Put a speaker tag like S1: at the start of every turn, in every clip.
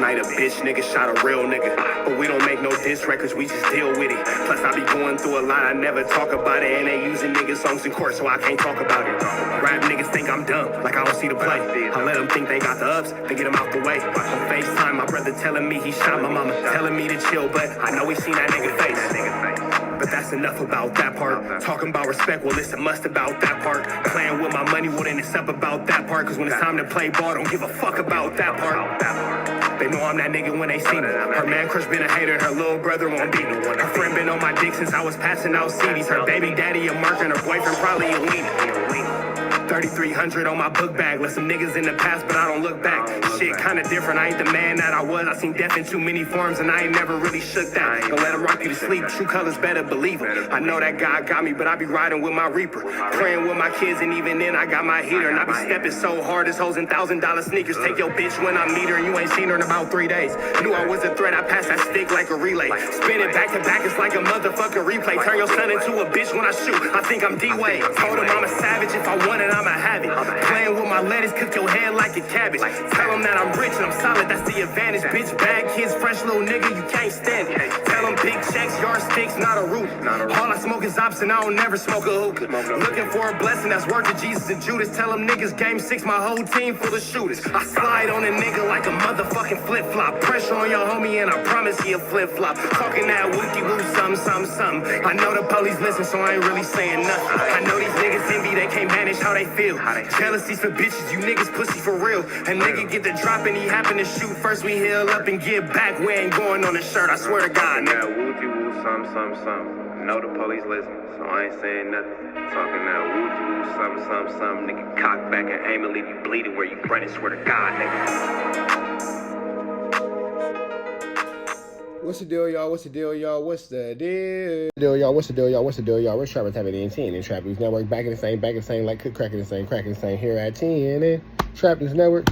S1: night a bitch nigga shot a real nigga. But we don't make no diss records, we just deal with it. Plus I be going through a lot, I never talk about it. And they using niggas songs in court, so I can't talk about it. Rap niggas think I'm dumb, like I don't see the play. I let them think they got the ups, then get them out the way. On FaceTime, my brother telling me he shot my mama, telling me to chill, but I know he seen that nigga face. But that's enough about that part. Talking about respect, well it's a must about that part. Playing with my money, well then it's up about that part. Cause when it's time to play ball, don't give a fuck about that part. They know I'm that nigga when they see me. Her man crush been a hater, her little brother won't beat me. Her friend been on my dick since I was passing out CDs. Her baby daddy a mark and her boyfriend probably a weenie. 3,300 on my book bag. Let some niggas in the past, but I don't look back. Shit kinda different, I ain't the man that I was. I seen death in too many forms and I ain't never really shook that. Don't let him rock you to sleep, true colors better believe him. I know that God got me, but I be riding with my reaper. Praying with my kids and even then I got my heater. And I be stepping so hard, this hoes in $1,000 sneakers. Take your bitch when I meet her and you ain't seen her in about 3 days. Knew I was a threat, I passed that stick like a relay. Spin it back to back, it's like a motherfucking replay. Turn your son into a bitch when I shoot, I think I'm D-Wade. Told him I'm a savage, if I want it, I'ma have it. Playing with my lettuce, cook your head like a cabbage. Tell them that I'm rich and I'm solid, that's the advantage. Bitch, bad kids, fresh little nigga, you can't stand it. Tell them big checks, yardsticks, not a root. All I smoke is ops and I don't never smoke a hookah. Looking for a blessing that's worth it, Jesus and Judas. Tell them niggas game 6, my whole team full of shooters. I slide on a nigga like a motherfucking flip-flop. Pressure on your homie and I promise he a flip-flop. Talking that wookie-woo, something. I know the police listen, so I ain't really saying nothing. I know these niggas envy, they can't manage how they feel. Jealousy's for bitches, you niggas pussy for real. A nigga get the drop and he happen to shoot. First we heal up and get back, we ain't going on the shirt, I swear to God, nigga. Wookie-woo, something. I know the police listen, so I ain't saying nothing. Talking that wookie-woo, something. Nigga cock back and aim and leave you bleeding where you running, swear to God, nigga.
S2: What's the deal, y'all? What's the deal, y'all? What's the deal, y'all? What's the deal, y'all? What's the deal, y'all? We're Trap Time at the NT and Trap News Network. Back in the same, like cracking the same here at 10 and Trap News Network.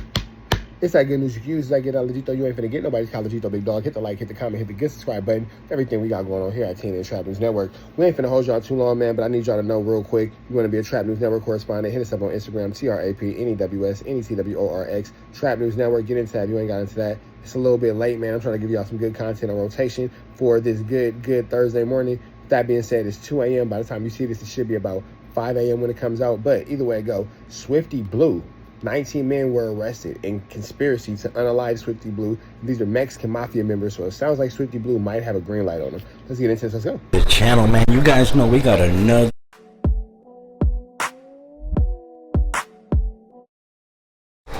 S2: It's that good news you use. I get out Legito. You ain't finna get nobody's called Legito, big dog. Hit the like, hit the comment, hit the get subscribe button. Everything we got going on here at 10 and Trap News Network. We ain't finna hold y'all too long, man, but I need y'all to know real quick. You want to be a Trap News Network correspondent? Hit us up on Instagram, TRAP, NEWS, Trap News Network. Get into that if you ain't got into that. It's a little bit late, man. I'm trying to give y'all some good content on rotation for this good Thursday morning. That being said, it's 2 a.m. By the time you see this, it should be about 5 a.m. when it comes out. But either way it go, Swifty Blue. 19 men were arrested in conspiracy to unalive Swifty Blue. These are Mexican Mafia members, so it sounds like Swifty Blue might have a green light on them. Let's get into this. Let's go.
S3: The channel, man. You guys know we got another.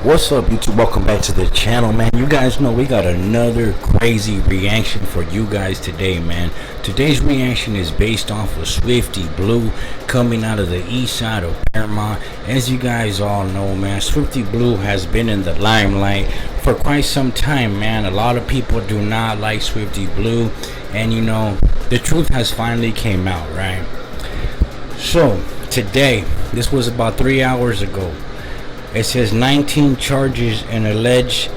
S3: What's up, YouTube? Welcome back to the channel, man. You guys know we got another crazy reaction for you guys today, man. Today's reaction is based off of Swifty Blue coming out of the east side of Paramount. As you guys all know, man, Swifty Blue has been in the limelight for quite some time, man. A lot of people do not like Swifty Blue, and you know, the truth has finally came out, right? So today, this was about 3 hours ago. It says 19 charges in alleged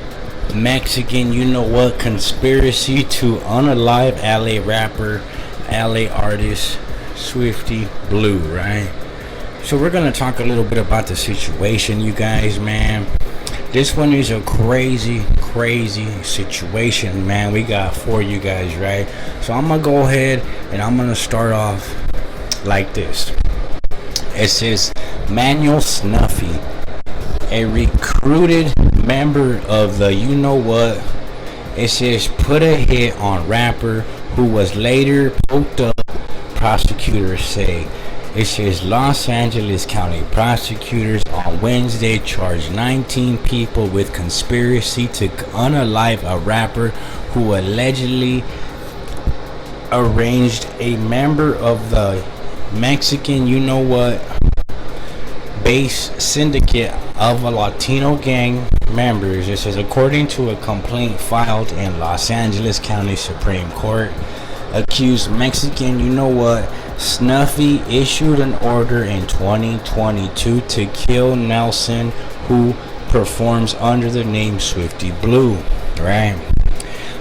S3: Mexican, you know what, conspiracy to unalive LA rapper, LA artist, Swifty Blue, right? So we're going to talk a little bit about the situation, you guys, man. This one is a crazy situation, man, we got for you guys, right? So I'm going to go ahead and I'm going to start off like this. It says Manuel Snuffy, a recruited member of the you know what, it says put a hit on rapper who was later poked up, prosecutors say. It says Los Angeles County prosecutors on Wednesday charged 19 people with conspiracy to unalive a rapper who allegedly arranged a member of the Mexican you know what base syndicate of a Latino gang members. It says according to a complaint filed in Los Angeles County Supreme Court, accused Mexican you know what Snuffy issued an order in 2022 to kill Nelson, who performs under the name Swifty Blue, right?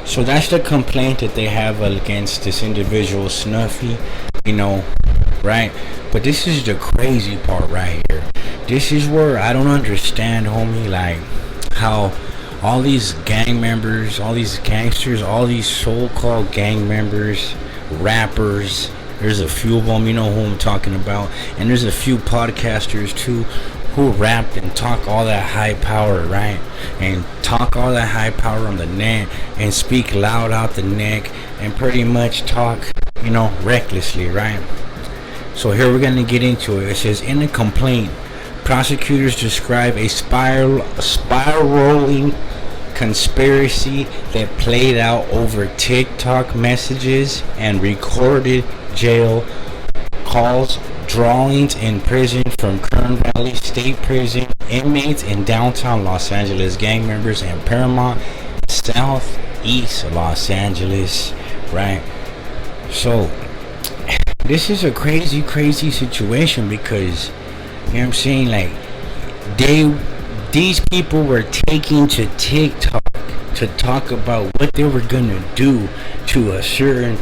S3: So that's the complaint that they have against this individual Snuffy, you know, right? But this is the crazy part right here. This is where I don't understand, homie, like how all these gang members, all these gangsters, all these so-called gang members, rappers. There's a few of them, you know who I'm talking about, and there's a few podcasters too who rap and talk all that high power, right? And talk all that high power on the net and speak loud out the neck and pretty much talk, you know, recklessly, right? So here we're gonna get into it. It says, in the complaint, prosecutors describe a spiraling conspiracy that played out over TikTok messages and recorded jail calls, drawings in prison from Kern Valley State Prison, inmates in downtown Los Angeles, gang members in Paramount, Southeast Los Angeles, right? So this is a crazy situation because, you know what I'm saying, like these people were taking to TikTok to talk about what they were gonna do to a certain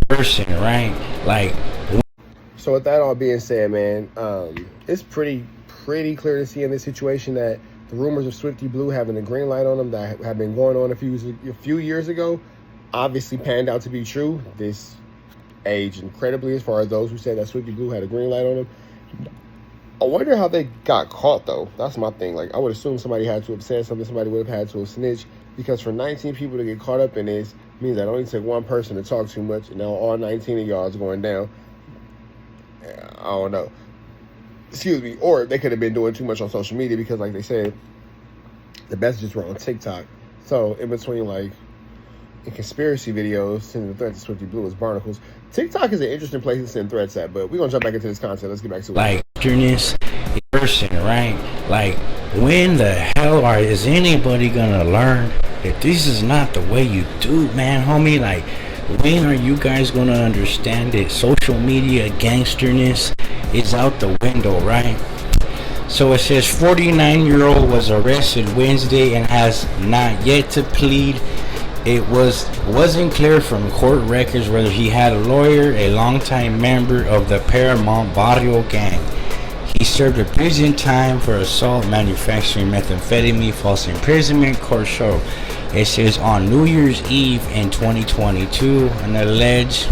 S3: person, right? Like,
S2: so with that all being said, man, it's pretty clear to see in this situation that the rumors of Swifty Blue having a green light on them that have been going on a few years ago obviously panned out to be true. This aged incredibly as far as those who said that Swifty Blue had a green light on them. I wonder how they got caught, though. That's my thing. Like, I would assume somebody had to have said something, somebody would have had to have snitched, because for 19 people to get caught up in this means that it only took one person to talk too much, and now all 19 of y'all is going down. I don't know. Excuse me. Or they could have been doing too much on social media because, like they said, the messages were on TikTok. So, in between, like, in conspiracy videos, sending the threats to Swifty Blue as barnacles. TikTok is an interesting place to send threats at, but we're going to jump back into this content. Let's get back to it.
S3: Like, person, right? Like, when the hell is anybody gonna learn that this is not the way you do, man, homie? Like, when are you guys gonna understand that social media gangsterness is out the window, right? So it says 49-year-old was arrested Wednesday and has not yet to plead. It wasn't clear from court records whether he had a lawyer, a longtime member of the Paramount Barrio gang. He served a prison time for assault, manufacturing methamphetamine, false imprisonment, court show. It says on New Year's Eve in 2022, an alleged,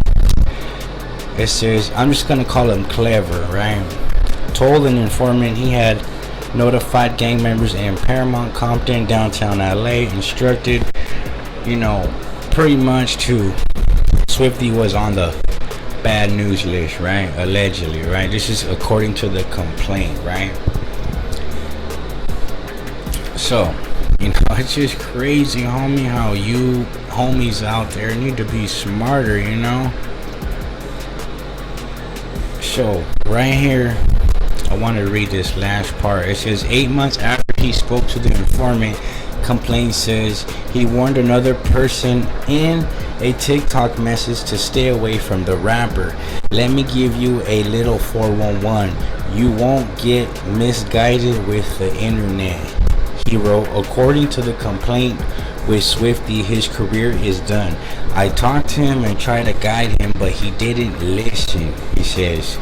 S3: it says, I'm just going to call him Clever, right? Told an informant he had notified gang members in Paramount, Compton, downtown LA, instructed, you know, pretty much to Swifty was on the bad news list, right? Allegedly, right? This is according to the complaint, right? So, you know, it's just crazy, homie, how you homies out there need to be smarter, you know? So, right here, I want to read this last part. It says, 8 months after he spoke to the informant, complaint says he warned another person in a TikTok message to stay away from the rapper. Let me give you a little 411. You won't get misguided with the internet, he wrote. According to the complaint with Swifty, his career is done. I talked to him and tried to guide him, but he didn't listen, he says.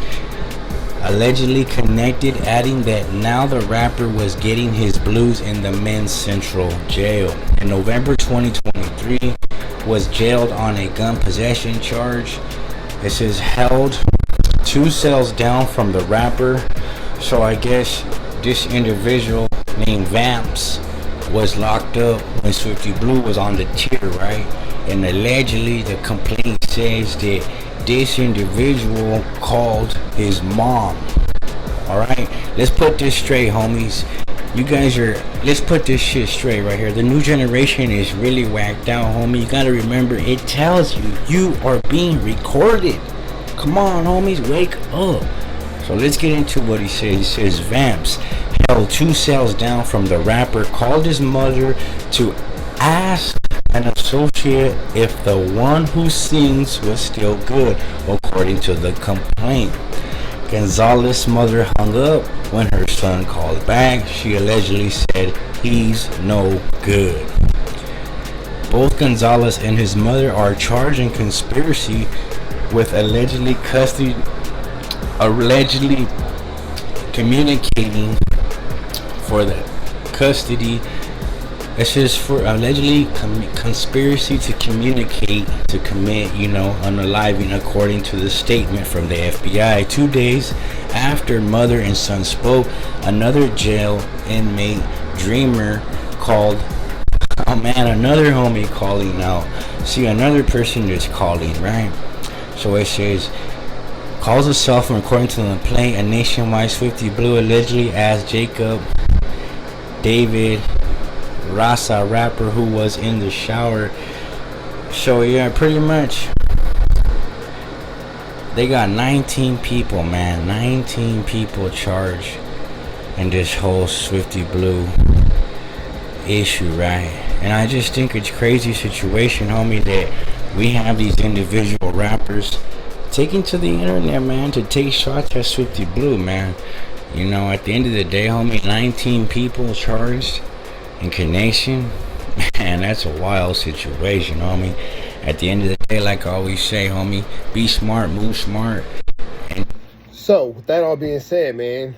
S3: Allegedly connected, adding that now the rapper was getting his blues in the men's central jail. In November 2023, was jailed on a gun possession charge. It says held 2 cells down from the rapper. So I guess this individual named Vamps was locked up when Swifty Blue was on the tier, right? And allegedly the complaint says that this individual called his mom. Alright, let's put this straight, homies. You guys are, let's put this shit straight right here. The new generation is really whacked out, homie. You gotta remember, it tells you you are being recorded. Come on, homies, wake up. So let's get into what he says. He says Vamps held 2 cells down from the rapper, called his mother to ask an associate if the one who sings was still good, according to the complaint. Gonzalez's mother hung up when her son called back. She allegedly said he's no good. Both Gonzalez and his mother are charged in conspiracy with allegedly communicating for the custody It says for allegedly conspiracy to communicate to commit, unaliving, according to the statement from the FBI. 2 days after mother and son spoke, another jail inmate, Dreamer, called. Oh man, another homie calling out. See, another person is calling, right? So it says, calls a cell phone, according to the complaint. A nationwide Swifty Blue allegedly asked Jacob David Rasa, rapper, who was in the shower. So yeah, pretty much they got 19 people, man. 19 people charged in this whole Swifty Blue issue, right? And I just think it's crazy situation, homie, that we have these individual rappers taking to the internet, man, to take shots at Swifty Blue, man. At the end of the day, homie, 19 people charged in connection, man, that's a wild situation, homie. At the end of the day, like I always say, homie, be smart, move smart.
S2: So, with that all being said, man,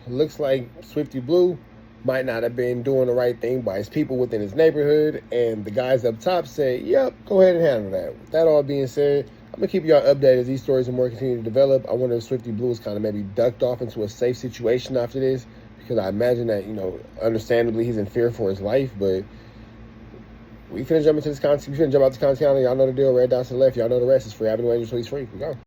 S2: looks like Swifty Blue might not have been doing the right thing by his people within his neighborhood, and the guys up top say, yep, go ahead and handle that. With that all being said, I'm going to keep y'all updated as these stories and more continue to develop. I wonder if Swifty Blue is kind of maybe ducked off into a safe situation after this, because I imagine that, understandably he's in fear for his life, but we finna jump into this content. We finna jump out the content. Y'all know the deal. Red dots to the left. Y'all know the rest is free. Avenue Angels, please free. We go.